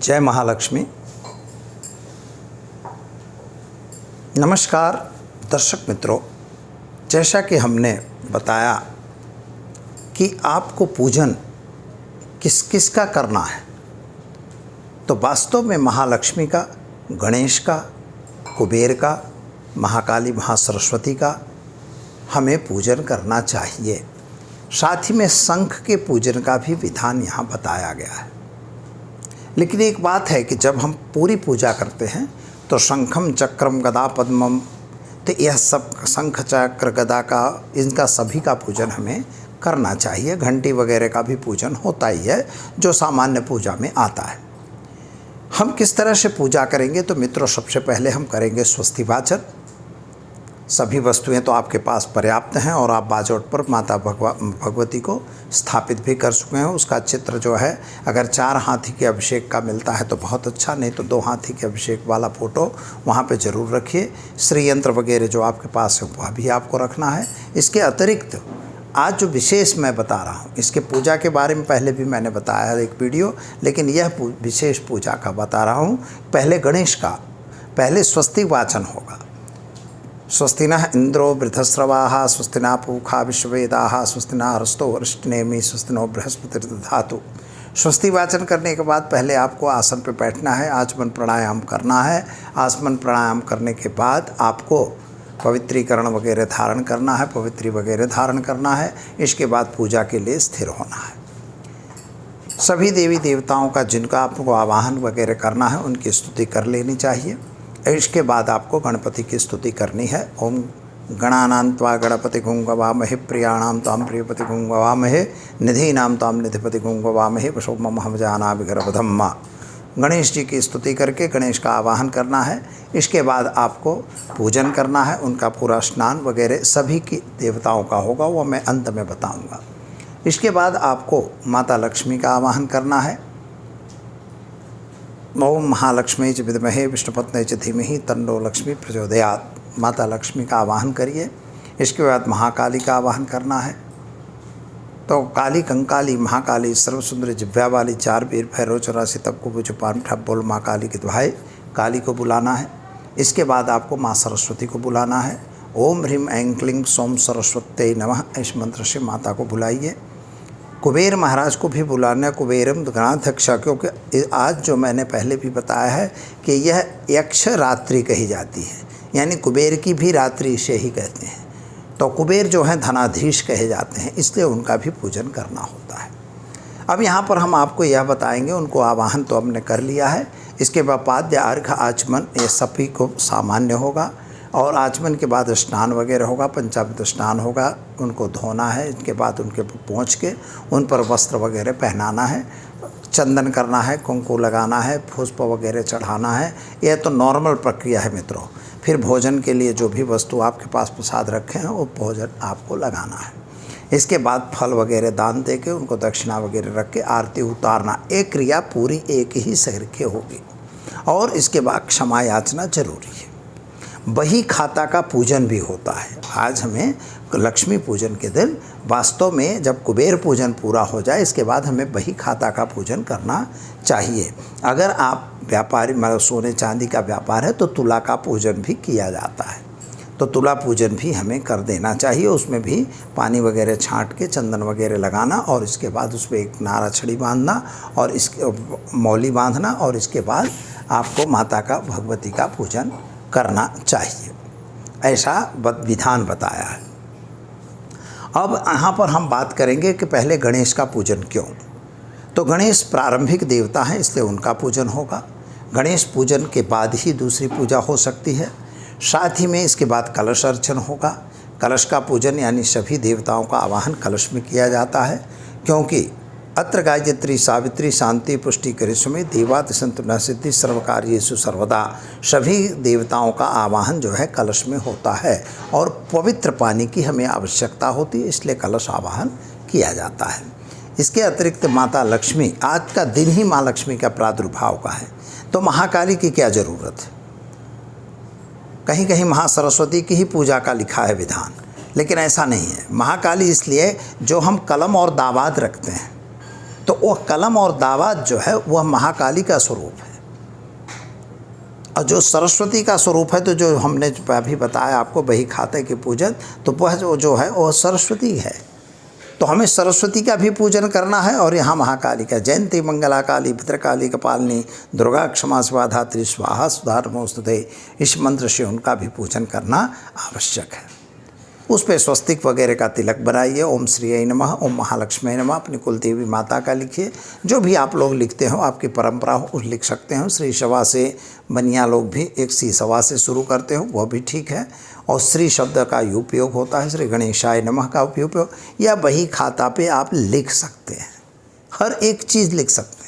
जय महालक्ष्मी। नमस्कार दर्शक मित्रों, जैसा कि हमने बताया कि आपको पूजन किस किस का करना है, तो वास्तव में महालक्ष्मी का, गणेश का, कुबेर का, महाकाली महासरस्वती का हमें पूजन करना चाहिए। साथ ही में शंख के पूजन का भी विधान यहाँ बताया गया है। लेकिन एक बात है कि जब हम पूरी पूजा करते हैं तो शंखम चक्रम गदा पद्मम, तो यह सब शंख चक्र गदा का, इनका सभी का पूजन हमें करना चाहिए। घंटी वगैरह का भी पूजन होता ही है जो सामान्य पूजा में आता है। हम किस तरह से पूजा करेंगे, तो मित्रों सबसे पहले हम करेंगे स्वस्ति वाचन। सभी वस्तुएं तो आपके पास पर्याप्त हैं और आप बाजोट पर माता भगवती को स्थापित भी कर चुके हैं। उसका चित्र जो है, अगर 4 हाथी के अभिषेक का मिलता है तो बहुत अच्छा, नहीं तो 2 हाथी के अभिषेक वाला फ़ोटो वहाँ पे ज़रूर रखिए। श्री यंत्र वगैरह जो आपके पास है वह भी आपको रखना है। इसके अतिरिक्त आज जो विशेष मैं बता रहा हूँ, इसके पूजा के बारे में पहले भी मैंने बताया है एक वीडियो, लेकिन यह विशेष पूजा का बता रहा हूँ। पहले गणेश का, पहले स्वस्ति वाचन होगा। स्वस्ति नः इंद्रो वृद्धस्रवाः, स्वस्ति न पूषा विश्ववेदाः, स्वस्ति न हरस्तो वरिष्ठनेमि, स्वस्ति नो बृहस्पतिर्दधातु। स्वस्ति वाचन करने के बाद पहले आपको आसन पर बैठना है, आचमन प्राणायाम करना है। आचमन प्राणायाम करने के बाद आपको पवित्रीकरण वगैरह धारण करना है, पवित्री वगैरह धारण करना है। इसके बाद पूजा के लिए स्थिर होना है। सभी देवी देवताओं का जिनका आपको आवाहन वगैरह करना है उनकी स्तुति कर लेनी चाहिए। इसके बाद आपको गणपति की स्तुति करनी है। ओम गणानां त्वा गणपति गुं गवामहे, प्रियाणां त्वां प्रियपति गुं गवामहे, निधीनां त्वां निधिपति गुं गवामहे, वशो मम हम जानामि गर्भधम्मा। गणेश जी की स्तुति करके गणेश का आवाहन करना है। इसके बाद आपको पूजन करना है, उनका पूरा स्नान वगैरह सभी की देवताओं का होगा, वो मैं अंत में बताऊंगा। इसके बाद आपको माता लक्ष्मी का आवाहन करना है। ओम महालक्ष्मी च विद्महे विष्णुपत्नी च धीमहि तन्नो लक्ष्मी प्रचोदयात्। माता लक्ष्मी का आवाहन करिए। इसके बाद महाकाली का आवाहन करना है। तो काली कंकाली महाकाली सर्वसुंदरी जिव्या वाली 4 वीर भैरव 84 तब को बुझ पान ठप बोल माँ काली के दुहाई, काली को बुलाना है। इसके बाद आपको माँ सरस्वती को बुलाना है। ओम ह्रीम ऐं क्लीं सोम सरस्वत्यै नमः, इस मंत्र से माता को बुलाइए। कुबेर महाराज को भी बुलाना है, कुबेरम गणाध्यक्षा, क्योंकि आज जो मैंने पहले भी बताया है कि यह यक्ष रात्रि कही जाती है, यानी कुबेर की भी रात्रि से ही कहते हैं। तो कुबेर जो हैं धनाधीश कहे जाते हैं, इसलिए उनका भी पूजन करना होता है। अब यहाँ पर हम आपको यह बताएंगे, उनको आवाहन तो हमने कर लिया है। इसके बाद पाद्य अर्घ्य आचमन ये सभी को सामान्य होगा, और आचमन के बाद स्नान वगैरह होगा, पंचामृत स्नान होगा, उनको धोना है। इसके बाद उनके पहुँच के उन पर वस्त्र वगैरह पहनाना है, चंदन करना है, कुंकु लगाना है, पुष्प वगैरह चढ़ाना है। यह तो नॉर्मल प्रक्रिया है मित्रों। फिर भोजन के लिए जो भी वस्तु आपके पास प्रसाद रखे हैं वो भोजन आपको लगाना है। इसके बाद फल वगैरह दान दे के उनको दक्षिणा वगैरह रख के आरती उतारना। एक क्रिया पूरी एक ही शहर के होगी, और इसके बाद क्षमा याचना जरूरी है। बही खाता का पूजन भी होता है। आज हमें लक्ष्मी पूजन के दिन वास्तव में जब कुबेर पूजन पूरा हो जाए, इसके बाद हमें बही खाता का पूजन करना चाहिए। अगर आप व्यापारी मतलब सोने चांदी का व्यापार है तो तुला का पूजन भी किया जाता है, तो तुला पूजन भी हमें कर देना चाहिए। उसमें भी पानी वगैरह छांट के चंदन वगैरह लगाना, और इसके बाद उसमें एक नारा छड़ी बांधना और इसके मौली बांधना, और इसके बाद आपको माता का भगवती का पूजन करना चाहिए। ऐसा विधान बताया है। अब यहाँ पर हम बात करेंगे कि पहले गणेश का पूजन क्यों। तो गणेश प्रारंभिक देवता हैं, इसलिए उनका पूजन होगा। गणेश पूजन के बाद ही दूसरी पूजा हो सकती है। साथ ही में इसके बाद कलश अर्चन होगा। कलश का पूजन यानी सभी देवताओं का आवाहन कलश में किया जाता है, क्योंकि अत्र गायत्री सावित्री शांति पुष्टि करिष्मे देवात संतु न सिद्धि सर्वकार्येषु सर्वदा। सभी देवताओं का आवाहन जो है कलश में होता है, और पवित्र पानी की हमें आवश्यकता होती है, इसलिए कलश आवाहन किया जाता है। इसके अतिरिक्त माता लक्ष्मी, आज का दिन ही माँ लक्ष्मी का प्रादुर्भाव का है, तो महाकाली की क्या ज़रूरत है। कहीं कहीं महासरस्वती की ही पूजा का लिखा है विधान, लेकिन ऐसा नहीं है। महाकाली इसलिए जो हम कलम और दावाद रखते हैं, तो वह कलम और दावात जो है वह महाकाली का स्वरूप है, और जो सरस्वती का स्वरूप है, तो जो हमने अभी बताया आपको बही खाते के पूजन, तो वह जो है वह सरस्वती है। तो हमें सरस्वती का भी पूजन करना है, और यहाँ महाकाली का, जयंती मंगला काली भद्रकाली कपालिनी दुर्गा क्षमा स्वाहा धात्री स्वाहा सुधा नमोस्तुते, इस मंत्र से उनका भी पूजन करना आवश्यक है। उस पर स्वस्तिक वगैरह का तिलक बनाइए। ओम श्री नमः, ओम महालक्ष्मी नमः, अपनी कुलदेवी माता का लिखिए। जो भी आप लोग लिखते हो, आपकी परंपरा हो, उस लिख सकते हो। श्री सवा से बनिया लोग भी एक सी सवा से शुरू करते हो, वह भी ठीक है। और श्री शब्द का उपयोग होता है, श्री गणेशाय नमः का उपयोग, या बही खाता पे आप लिख सकते हैं, हर एक चीज़ लिख सकते हैं।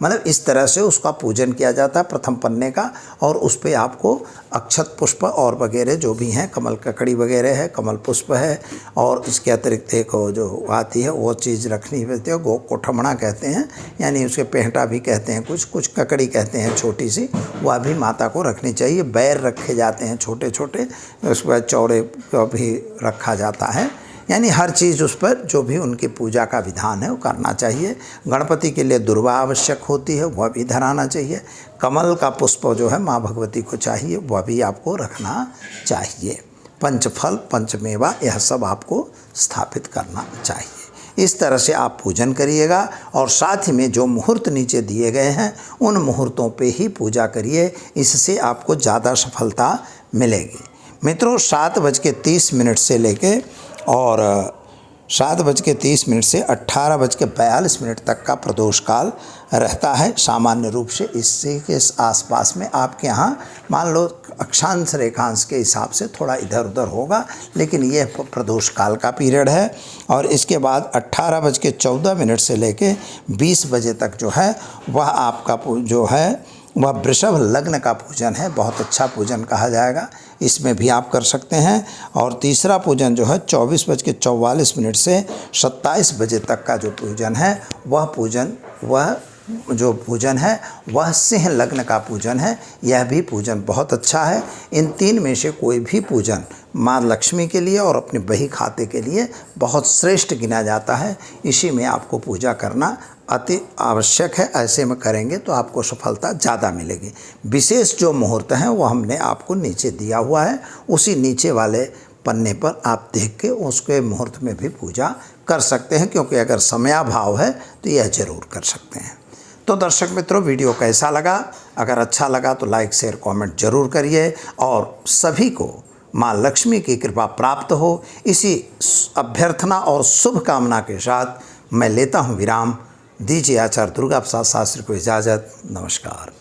मतलब इस तरह से उसका पूजन किया जाता है प्रथम पन्ने का, और उस पर आपको अक्षत पुष्प और वगैरह जो भी हैं, कमल ककड़ी वगैरह है, कमल पुष्प है, और इसके अतिरिक्त एक जो आती है वो चीज़ रखनी होती है, गो कोठमणा कहते हैं, यानी उसके पेंटा भी कहते हैं, कुछ ककड़ी कहते हैं छोटी सी, वह भी माता को रखनी चाहिए। बैर रखे जाते हैं छोटे छोटे, उसके बाद चौड़े को भी रखा जाता है, यानी हर चीज़ उस पर जो भी उनकी पूजा का विधान है वो करना चाहिए। गणपति के लिए दुर्वा आवश्यक होती है, वह भी धराना चाहिए। कमल का पुष्प जो है माँ भगवती को चाहिए, वह भी आपको रखना चाहिए। पंचफल पंचमेवा यह सब आपको स्थापित करना चाहिए। इस तरह से आप पूजन करिएगा, और साथ ही में जो मुहूर्त नीचे दिए गए हैं उन मुहूर्तों पे ही पूजा करिए, इससे आपको ज़्यादा सफलता मिलेगी। मित्रों, 7:30 से लेके और 7:30 से 18:42 तक का प्रदोष काल रहता है सामान्य रूप से। इससे के आसपास में आपके यहाँ मान लो अक्षांश रेखांश के हिसाब से थोड़ा इधर उधर होगा, लेकिन यह प्रदोष काल का पीरियड है। और इसके बाद 18:14 से लेके 20 बजे तक जो है वह आपका जो है वह वृषभ लग्न का पूजन है, बहुत अच्छा पूजन कहा जाएगा, इसमें भी आप कर सकते हैं। और तीसरा पूजन जो है 24:44 से 27 बजे तक का जो पूजन है वह सिंह लग्न का पूजन है। यह भी पूजन बहुत अच्छा है। इन तीन में से कोई भी पूजन माँ लक्ष्मी के लिए और अपने बही खाते के लिए बहुत श्रेष्ठ गिना जाता है। इसी में आपको पूजा करना अति आवश्यक है। ऐसे में करेंगे तो आपको सफलता ज़्यादा मिलेगी। विशेष जो मुहूर्त हैं वो हमने आपको नीचे दिया हुआ है, उसी नीचे वाले पन्ने पर आप देख के उसके मुहूर्त में भी पूजा कर सकते हैं, क्योंकि अगर समयाभाव है तो यह ज़रूर कर सकते हैं। तो दर्शक मित्रों, वीडियो कैसा लगा? अगर अच्छा लगा तो लाइक शेयर कमेंट जरूर करिए, और सभी को माँ लक्ष्मी की कृपा प्राप्त हो, इसी अभ्यर्थना और शुभ कामना के साथ मैं लेता हूँ विराम। दीजिए आचार्य दुर्गा प्रसाद शास्त्री को इजाज़त। नमस्कार।